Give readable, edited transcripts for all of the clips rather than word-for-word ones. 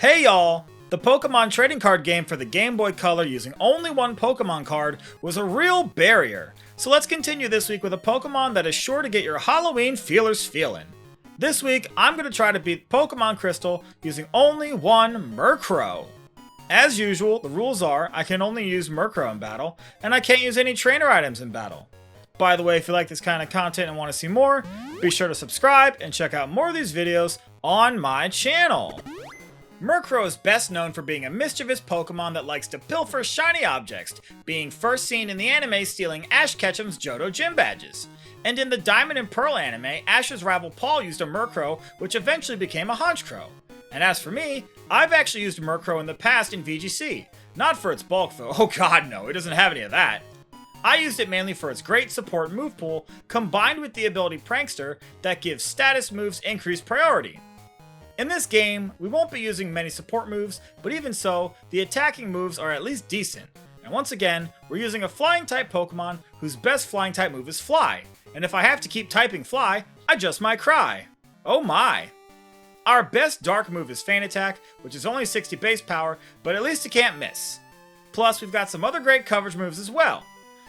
Hey y'all! The Pokemon trading card game for the Game Boy Color using only one Pokemon card was a real barrier. So let's continue this week with a Pokemon that is sure to get your Halloween feelers feeling. This week, I'm going to try to beat Pokemon Crystal using only one Murkrow. As usual, the rules are I can only use Murkrow in battle, and I can't use any trainer items in battle. By the way, if you like this kind of content and want to see more, be sure to subscribe and check out more of these videos on my channel. Murkrow is best known for being a mischievous Pokemon that likes to pilfer shiny objects, being first seen in the anime stealing Ash Ketchum's Johto gym badges. And in the Diamond and Pearl anime, Ash's rival Paul used a Murkrow, which eventually became a Honchkrow. And as for me, I've actually used Murkrow in the past in VGC. Not for its bulk though, oh god no, it doesn't have any of that. I used it mainly for its great support move pool, combined with the ability Prankster that gives status moves increased priority. In this game, we won't be using many support moves, but even so, the attacking moves are at least decent. And once again, we're using a flying type Pokemon whose best flying type move is Fly. And if I have to keep typing Fly, I just might cry. Oh my. Our best dark move is Feint Attack, which is only 60 base power, but at least it can't miss. Plus, we've got some other great coverage moves as well.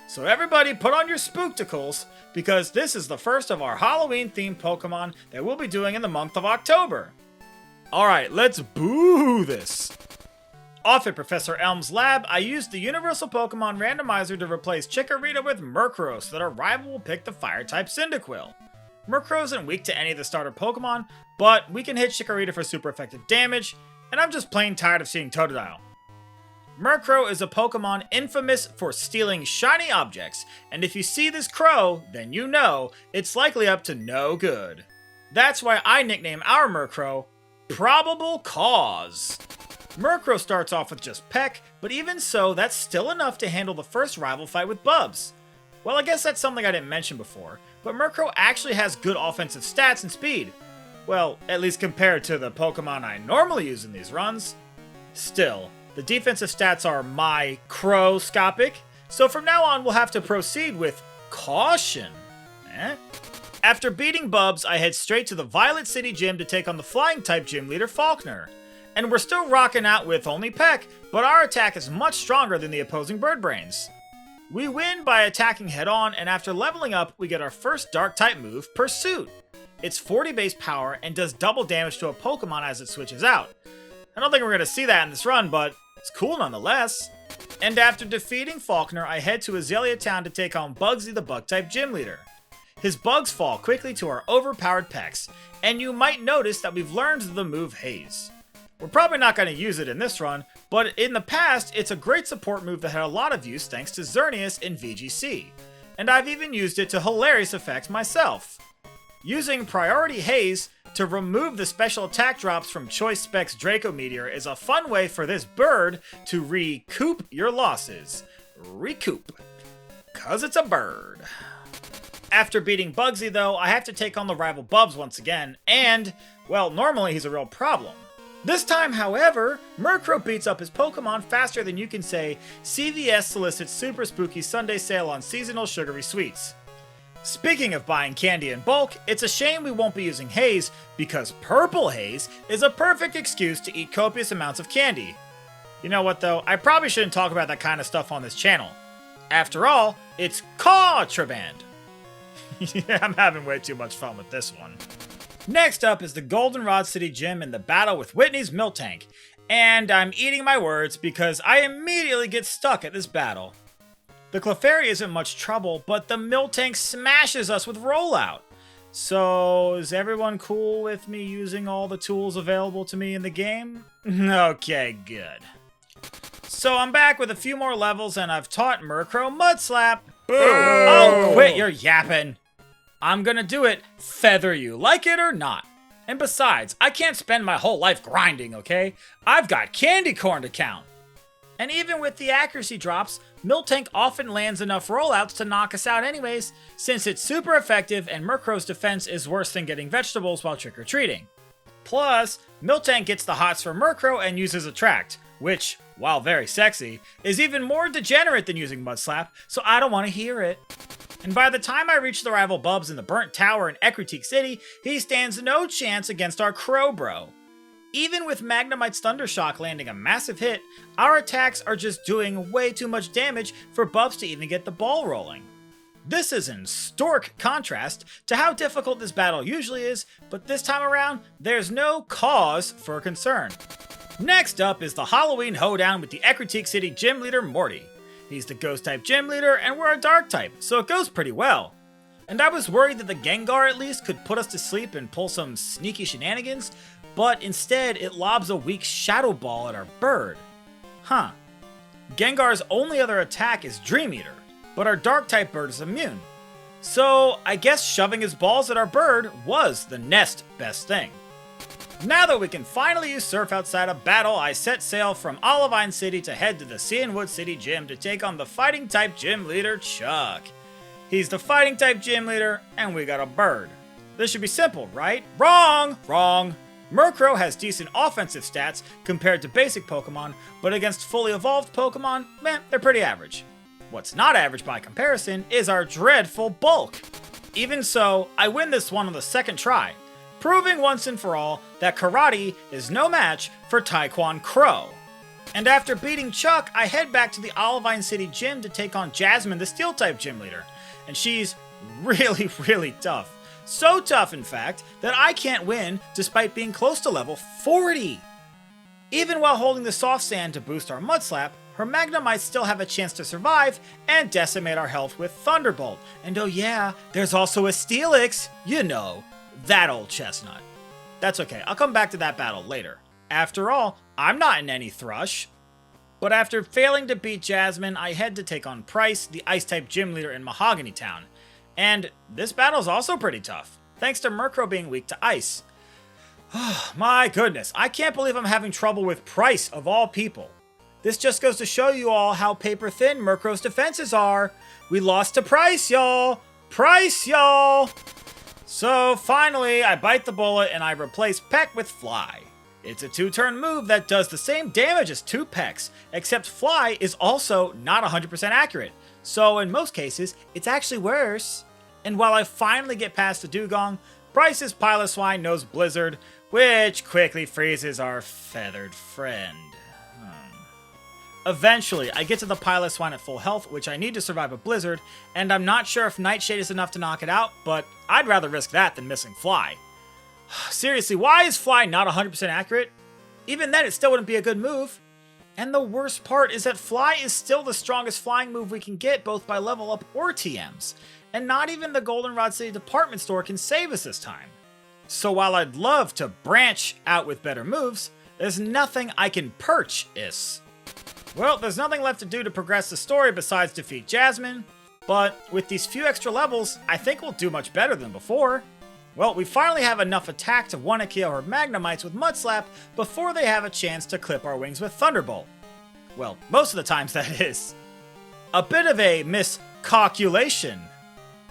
So everybody put on your spookticles, because this is the first of our Halloween-themed Pokemon that we'll be doing in the month of October. Alright, let's boo this! Off at Professor Elm's lab, I used the Universal Pokemon Randomizer to replace Chikorita with Murkrow so that our rival will pick the Fire-type Cyndaquil. Murkrow isn't weak to any of the starter Pokemon, but we can hit Chikorita for super effective damage, and I'm just plain tired of seeing Totodile. Murkrow is a Pokemon infamous for stealing shiny objects, and if you see this crow, then you know it's likely up to no good. That's why I nickname our Murkrow Probable Cause. Murkrow starts off with just Peck, but even so, that's still enough to handle the first rival fight with Bubs. Well, I guess that's something I didn't mention before, but Murkrow actually has good offensive stats and speed. Well, at least compared to the Pokemon I normally use in these runs. Still, the defensive stats are microscopic, so from now on we'll have to proceed with caution. After beating Bubs, I head straight to the Violet City Gym to take on the Flying-type gym leader Faulkner. And we're still rocking out with only Peck, but our attack is much stronger than the opposing Bird Brains. We win by attacking head-on, and after leveling up, we get our first Dark-type move, Pursuit. It's 40 base power and does double damage to a Pokemon as it switches out. I don't think we're going to see that in this run, but it's cool nonetheless. And after defeating Faulkner, I head to Azalea Town to take on Bugsy the Bug-type gym leader. His bugs fall quickly to our overpowered Pecks, and you might notice that we've learned the move Haze. We're probably not going to use it in this run, but in the past, it's a great support move that had a lot of use thanks to Xerneas in VGC, and I've even used it to hilarious effects myself. Using Priority Haze to remove the special attack drops from Choice Specs Draco Meteor is a fun way for this bird to recoup your losses. Recoup. 'Cause it's a bird. After beating Bugsy though, I have to take on the rival Bubs once again, and, well, normally he's a real problem. This time, however, Murkrow beats up his Pokemon faster than you can say CVS solicits super spooky Sunday sale on seasonal sugary sweets. Speaking of buying candy in bulk, it's a shame we won't be using Haze, because Purple Haze is a perfect excuse to eat copious amounts of candy. You know what though, I probably shouldn't talk about that kind of stuff on this channel. After all, it's contraband. Yeah, I'm having way too much fun with this one. Next up is the Goldenrod City Gym in the battle with Whitney's Miltank, and I'm eating my words because I immediately get stuck at this battle. The Clefairy isn't much trouble, but the Miltank smashes us with Rollout. So, is everyone cool with me using all the tools available to me in the game? Okay, good. So I'm back with a few more levels and I've taught Murkrow Mud Slap. Boo! Oh, quit your yapping. I'm gonna do it, feather you like it or not. And besides, I can't spend my whole life grinding, okay? I've got candy corn to count. And even with the accuracy drops, Miltank often lands enough rollouts to knock us out anyways, since it's super effective and Murkrow's defense is worse than getting vegetables while trick-or-treating. Plus, Miltank gets the hots for Murkrow and uses Attract, which, while very sexy, is even more degenerate than using Mud Slap, so I don't want to hear it. And by the time I reach the rival Bubs in the Burnt Tower in Ecruteak City, he stands no chance against our Crow Bro. Even with Magnemite's Thunder Shock landing a massive hit, our attacks are just doing way too much damage for Bubs to even get the ball rolling. This is in stark contrast to how difficult this battle usually is, but this time around, there's no cause for concern. Next up is the Halloween Hoedown with the Ecruteak City Gym Leader Morty. He's the Ghost-type Gym Leader, and we're a Dark-type, so it goes pretty well. And I was worried that the Gengar at least could put us to sleep and pull some sneaky shenanigans, but instead it lobs a weak Shadow Ball at our bird. Huh. Gengar's only other attack is Dream Eater, but our Dark-type bird is immune. So I guess shoving his balls at our bird was the next best thing. Now that we can finally use Surf outside of battle, I set sail from Olivine City to head to the Cianwood City Gym to take on the Fighting-type Gym Leader Chuck. He's the Fighting-type Gym Leader, and we got a bird. This should be simple, right? Wrong! Wrong! Murkrow has decent offensive stats compared to basic Pokemon, but against fully evolved Pokemon, they're pretty average. What's not average by comparison is our dreadful bulk. Even so, I win this one on the second try, proving once and for all that Karate is no match for Taekwon Crow. And after beating Chuck, I head back to the Olivine City Gym to take on Jasmine, the Steel-type Gym Leader, and she's really tough. So tough, in fact, that I can't win despite being close to level 40. Even while holding the Soft Sand to boost our Mud Slap, her Magnemites still have a chance to survive and decimate our health with Thunderbolt. And oh yeah, there's also a Steelix, you know, that old chestnut. That's okay, I'll come back to that battle later. After all, I'm not in any thrush. But after failing to beat Jasmine, I head to take on Price, the Ice-type Gym Leader in Mahogany Town. And this battle's also pretty tough, thanks to Murkrow being weak to ice. My goodness, I can't believe I'm having trouble with Price of all people. This just goes to show you all how paper thin Murkrow's defenses are. We lost to Price, y'all! Price, y'all! So finally, I bite the bullet and I replace Peck with Fly. It's a 2-turn move that does the same damage as 2 Pecks, except Fly is also not 100% accurate. So in most cases, it's actually worse. And while I finally get past the Dugong, Bryce's Piloswine knows Blizzard, which quickly freezes our feathered friend. Eventually, I get to the Piloswine at full health, which I need to survive a Blizzard, and I'm not sure if Nightshade is enough to knock it out, but I'd rather risk that than missing Fly. Seriously, why is Fly not 100% accurate? Even then, it still wouldn't be a good move. And the worst part is that Fly is still the strongest flying move we can get, both by level up or TMs. And not even the Goldenrod City department store can save us this time. So while I'd love to branch out with better moves, there's nothing I can purchase. Well, there's nothing left to do to progress the story besides defeat Jasmine, but with these few extra levels, I think we'll do much better than before. Well, we finally have enough attack to 1-KO her Magnemites with Mud Slap before they have a chance to clip our wings with Thunderbolt. Well, most of the times that is. A bit of a miscalculation.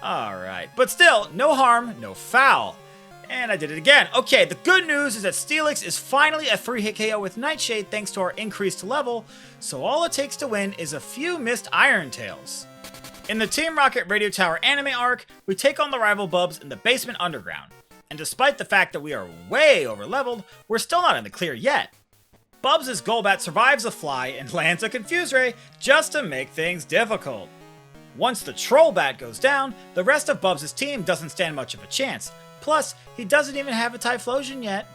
Alright, but still, no harm, no foul. And I did it again. Okay, the good news is that Steelix is finally a 3-hit KO with Nightshade thanks to our increased level, so all it takes to win is a few missed Iron Tails. In the Team Rocket Radio Tower anime arc, we take on the rival Bubs in the basement underground. And despite the fact that we are way over-leveled, we're still not in the clear yet. Bubs' Golbat survives a fly and lands a Confuse Ray just to make things difficult. Once the Troll Bat goes down, the rest of Bubs' team doesn't stand much of a chance. Plus, he doesn't even have a Typhlosion yet.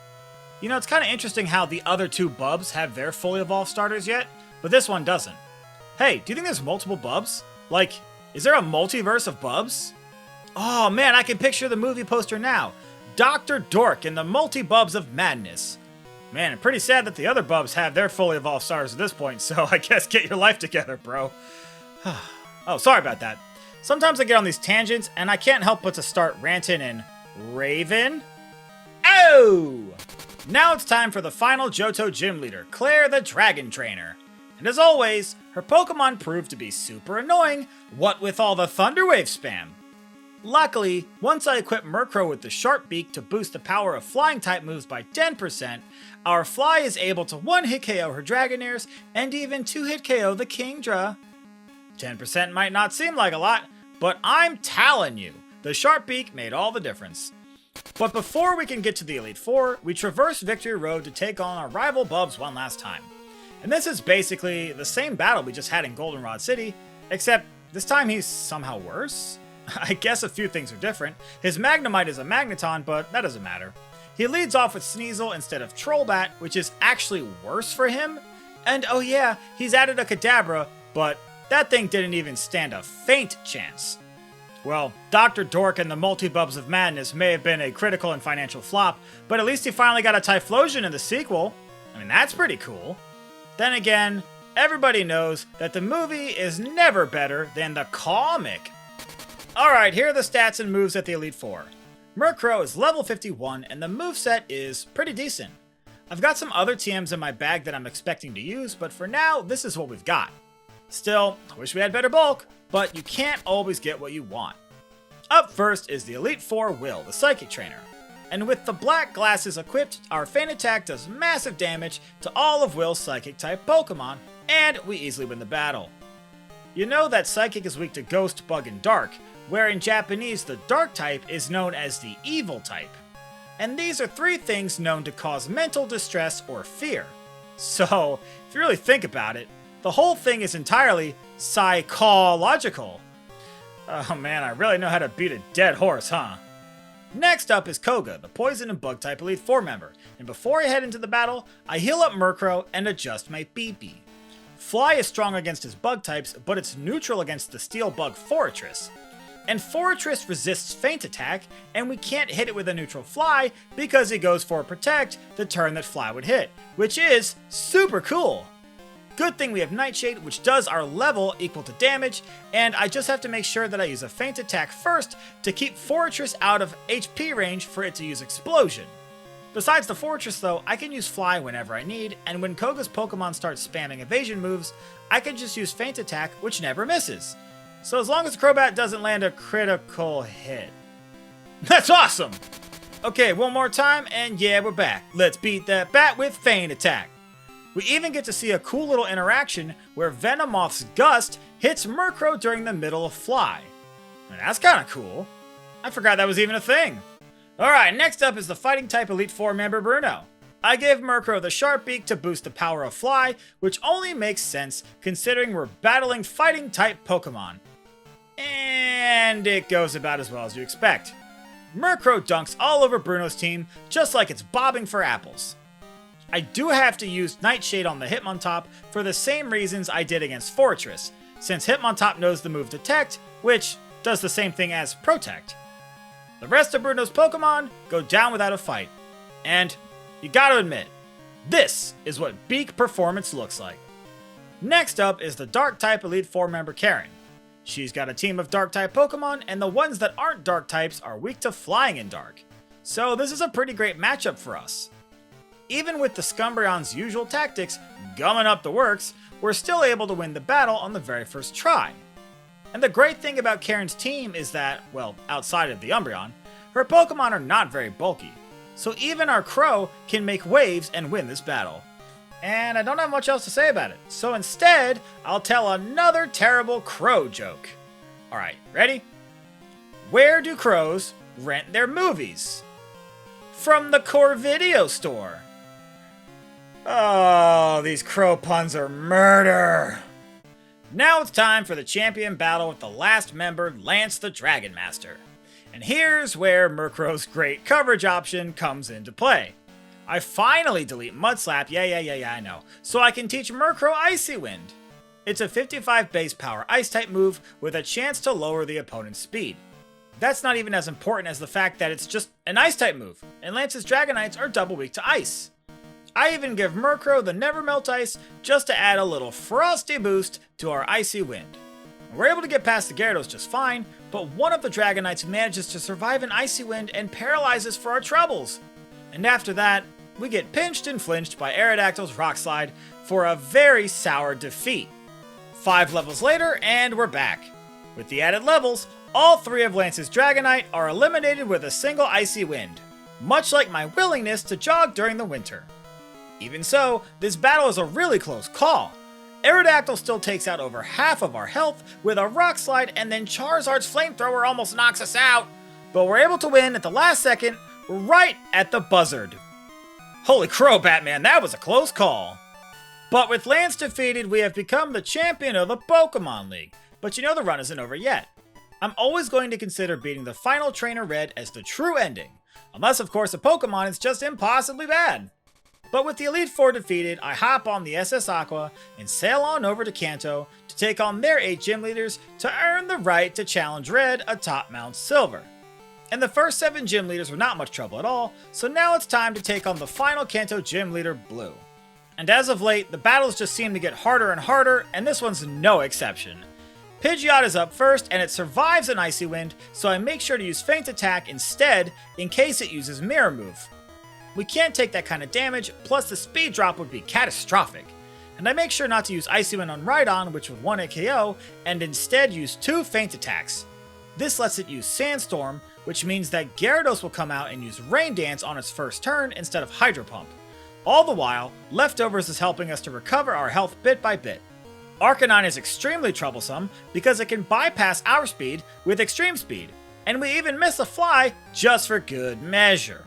You know, it's kind of interesting how the other 2 Bubs have their fully evolved starters yet, but this one doesn't. Hey, do you think there's multiple Bubs? Like, is there a multiverse of Bubs? Oh man, I can picture the movie poster now. Dr. Dork and the Multi-Bubs of Madness. Man, I'm pretty sad that the other Bubs have their fully evolved starters at this point, so I guess get your life together, bro. Oh, sorry about that. Sometimes I get on these tangents, and I can't help but to start ranting and raving. Oh! Now it's time for the final Johto Gym Leader, Clair the Dragon Trainer. And as always, her Pokemon proved to be super annoying, what with all the Thunder Wave spam. Luckily, once I equip Murkrow with the Sharp Beak to boost the power of Flying-type moves by 10%, our Fly is able to 1-hit KO her Dragonairs and even 2-hit KO the Kingdra. 10% might not seem like a lot, but I'm telling you, the Sharp Beak made all the difference. But before we can get to the Elite Four, we traverse Victory Road to take on our rival Bubs one last time. And this is basically the same battle we just had in Goldenrod City, except this time he's somehow worse? I guess a few things are different. His Magnemite is a Magneton, but that doesn't matter. He leads off with Sneasel instead of Trollbat, which is actually worse for him. And oh yeah, he's added a Kadabra, but that thing didn't even stand a faint chance. Well, Dr. Dork and the Multi-Bubs of Madness may have been a critical and financial flop, but at least he finally got a Typhlosion in the sequel. I mean, that's pretty cool. Then again, everybody knows that the movie is never better than the comic. Alright, here are the stats and moves at the Elite Four. Murkrow is level 51, and the moveset is pretty decent. I've got some other TMs in my bag that I'm expecting to use, but for now, this is what we've got. Still, I wish we had better bulk, but you can't always get what you want. Up first is the Elite Four Will, the Psychic Trainer. And with the black glasses equipped, our Feint Attack does massive damage to all of Will's Psychic-type Pokemon, and we easily win the battle. You know that Psychic is weak to Ghost, Bug, and Dark, where in Japanese the Dark type is known as the Evil type. And these are three things known to cause mental distress or fear. So, if you really think about it, the whole thing is entirely psychological. Oh man, I really know how to beat a dead horse, huh? Next up is Koga, the Poison and Bug type Elite Four member, and before I head into the battle, I heal up Murkrow and adjust my BP. Fly is strong against his bug types, but it's neutral against the Steel Bug Forretress. And Forretress resists Feint Attack, and we can't hit it with a neutral Fly because it goes for Protect the turn that Fly would hit, which is super cool. Good thing we have Nightshade, which does our level equal to damage, and I just have to make sure that I use a Feint Attack first to keep Forretress out of HP range for it to use Explosion. Besides the Forretress though, I can use Fly whenever I need, and when Koga's Pokemon starts spamming evasion moves, I can just use Feint Attack, which never misses. So as long as the Crobat doesn't land a critical hit. That's awesome! Okay, one more time, and yeah, we're back. Let's beat that bat with Feint Attack. We even get to see a cool little interaction where Venomoth's Gust hits Murkrow during the middle of Fly. And that's kinda cool. I forgot that was even a thing. Alright, next up is the Fighting type Elite Four member Bruno. I gave Murkrow the Sharp Beak to boost the power of Fly, which only makes sense considering we're battling Fighting type Pokemon. And it goes about as well as you expect. Murkrow dunks all over Bruno's team, just like it's bobbing for apples. I do have to use Nightshade on the Hitmontop for the same reasons I did against Forretress, since Hitmontop knows the move Detect, which does the same thing as Protect. The rest of Bruno's Pokemon go down without a fight. And you gotta admit, this is what Beak performance looks like. Next up is the Dark-type Elite Four member Karen. She's got a team of Dark-type Pokemon, and the ones that aren't Dark types are weak to Flying in Dark. So this is a pretty great matchup for us. Even with the Scumbreon's usual tactics gumming up the works, we're still able to win the battle on the very first try. And the great thing about Karen's team is that, well, outside of the Umbreon, her Pokemon are not very bulky, so even our Crow can make waves and win this battle. And I don't have much else to say about it, so instead, I'll tell another terrible Crow joke. Alright, ready? Where do crows rent their movies? From the Core Video Store. Oh, these crow puns are murder! Now it's time for the champion battle with the last member, Lance the Dragon Master. And here's where Murkrow's great coverage option comes into play. I finally delete Mudslap, yeah, I know, so I can teach Murkrow Icy Wind. It's a 55 base power Ice-type move with a chance to lower the opponent's speed. That's not even as important as the fact that it's just an Ice-type move, and Lance's Dragonites are double weak to Ice. I even give Murkrow the Never Melt Ice just to add a little frosty boost to our Icy Wind. We're able to get past the Gyarados just fine, but one of the Dragonites manages to survive an Icy Wind and paralyzes for our troubles. And after that, we get pinched and flinched by Aerodactyl's Rock Slide for a very sour defeat. 5 levels later, and we're back. With the added levels, all 3 of Lance's Dragonite are eliminated with a single Icy Wind, much like my willingness to jog during the winter. Even so, this battle is a really close call. Aerodactyl still takes out over half of our health with a Rock Slide, and then Charizard's Flamethrower almost knocks us out. But we're able to win at the last second we're right at the buzzard. Holy crow, Batman, that was a close call. But with Lance defeated, we have become the champion of the Pokemon League. But you know the run isn't over yet. I'm always going to consider beating the final trainer Red as the true ending. Unless, of course, a Pokemon is just impossibly bad. But with the Elite Four defeated, I hop on the SS Aqua and sail on over to Kanto to take on their 8 gym leaders to earn the right to challenge Red atop Mount Silver. And the first 7 gym leaders were not much trouble at all, so now it's time to take on the final Kanto gym leader, Blue. And as of late, the battles just seem to get harder and harder, and this one's no exception. Pidgeot is up first, and it survives an Icy Wind, so I make sure to use Feint Attack instead in case it uses Mirror Move. We can't take that kind of damage, plus the speed drop would be catastrophic. And I make sure not to use Icy Wind on Rhydon, which would 1-hit KO, and instead use 2 Feint Attacks. This lets it use Sandstorm, which means that Gyarados will come out and use Rain Dance on its first turn instead of Hydro Pump. All the while, Leftovers is helping us to recover our health bit by bit. Arcanine is extremely troublesome because it can bypass our speed with Extreme Speed, and we even miss a Fly just for good measure.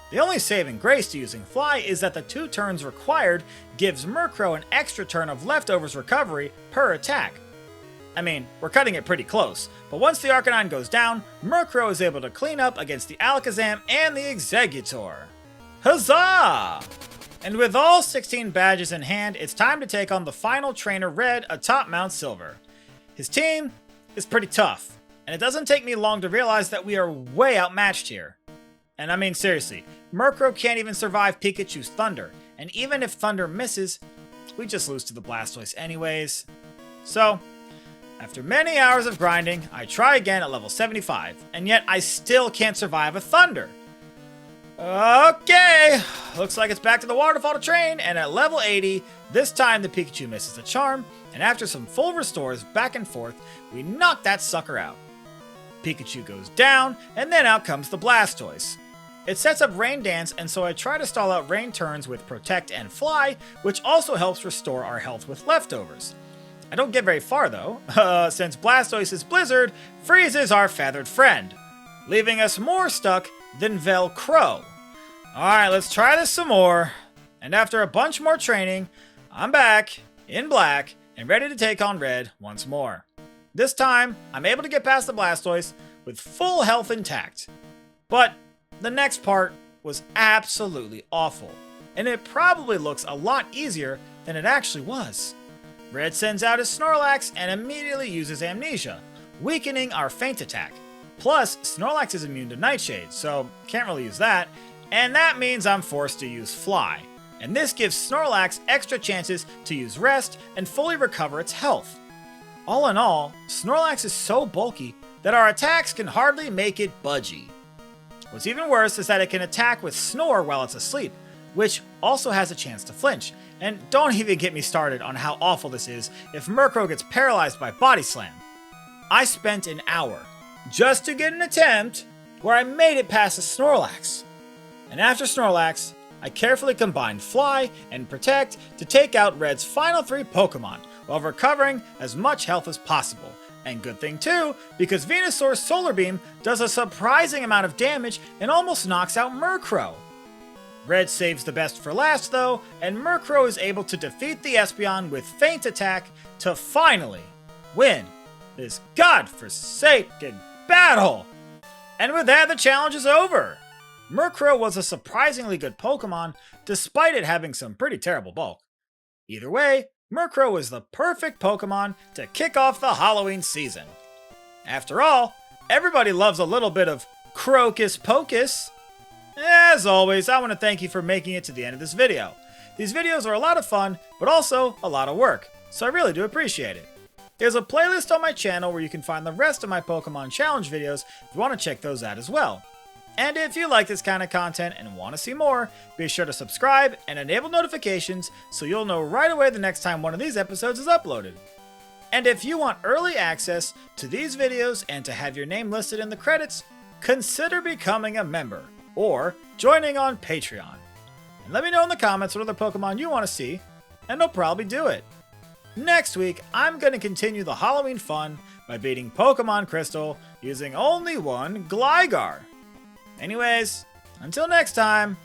The only saving grace to using Fly is that the 2 turns required gives Murkrow an extra turn of Leftovers recovery per attack. I mean, we're cutting it pretty close, but once the Arcanine goes down, Murkrow is able to clean up against the Alakazam and the Exeggutor. Huzzah! And with all 16 badges in hand, it's time to take on the final trainer Red atop Mount Silver. His team is pretty tough, and it doesn't take me long to realize that we are way outmatched here. And I mean seriously, Murkrow can't even survive Pikachu's Thunder, and even if Thunder misses, we just lose to the Blastoise anyways. So, after many hours of grinding, I try again at level 75, and yet I still can't survive a Thunder. Okay, looks like it's back to the waterfall to train, and at level 80, this time the Pikachu misses a charm, and after some full restores back and forth, we knock that sucker out. Pikachu goes down, and then out comes the Blastoise. It sets up Rain Dance, and so I try to stall out Rain turns with Protect and Fly, which also helps restore our health with Leftovers. I don't get very far though, since Blastoise's Blizzard freezes our feathered friend, leaving us more stuck than Velcro. Alright, let's try this some more, and after a bunch more training, I'm back, in black, and ready to take on Red once more. This time, I'm able to get past the Blastoise with full health intact. But the next part was absolutely awful, and it probably looks a lot easier than it actually was. Red sends out his Snorlax and immediately uses Amnesia, weakening our Feint Attack. Plus, Snorlax is immune to Nightshade, so can't really use that, and that means I'm forced to use Fly. And this gives Snorlax extra chances to use Rest and fully recover its health. All in all, Snorlax is so bulky that our attacks can hardly make it budgy. What's even worse is that it can attack with Snore while it's asleep, which also has a chance to flinch. And don't even get me started on how awful this is if Murkrow gets paralyzed by Body Slam. I spent an hour just to get an attempt where I made it past the Snorlax. And after Snorlax, I carefully combined Fly and Protect to take out Red's final 3 Pokemon while recovering as much health as possible. And good thing too, because Venusaur's Solar Beam does a surprising amount of damage and almost knocks out Murkrow. Red saves the best for last though, and Murkrow is able to defeat the Espeon with Feint Attack to finally win this godforsaken battle! And with that, the challenge is over! Murkrow was a surprisingly good Pokemon, despite it having some pretty terrible bulk. Either way, Murkrow is the perfect Pokemon to kick off the Halloween season. After all, everybody loves a little bit of Crocus Pocus. As always, I want to thank you for making it to the end of this video. These videos are a lot of fun, but also a lot of work, so I really do appreciate it. There's a playlist on my channel where you can find the rest of my Pokemon Challenge videos if you want to check those out as well. And if you like this kind of content and want to see more, be sure to subscribe and enable notifications so you'll know right away the next time one of these episodes is uploaded. And if you want early access to these videos and to have your name listed in the credits, consider becoming a member or joining on Patreon. And let me know in the comments what other Pokemon you want to see, and I'll probably do it. Next week, I'm going to continue the Halloween fun by beating Pokemon Crystal using only one Gligar. Anyways, Until next time!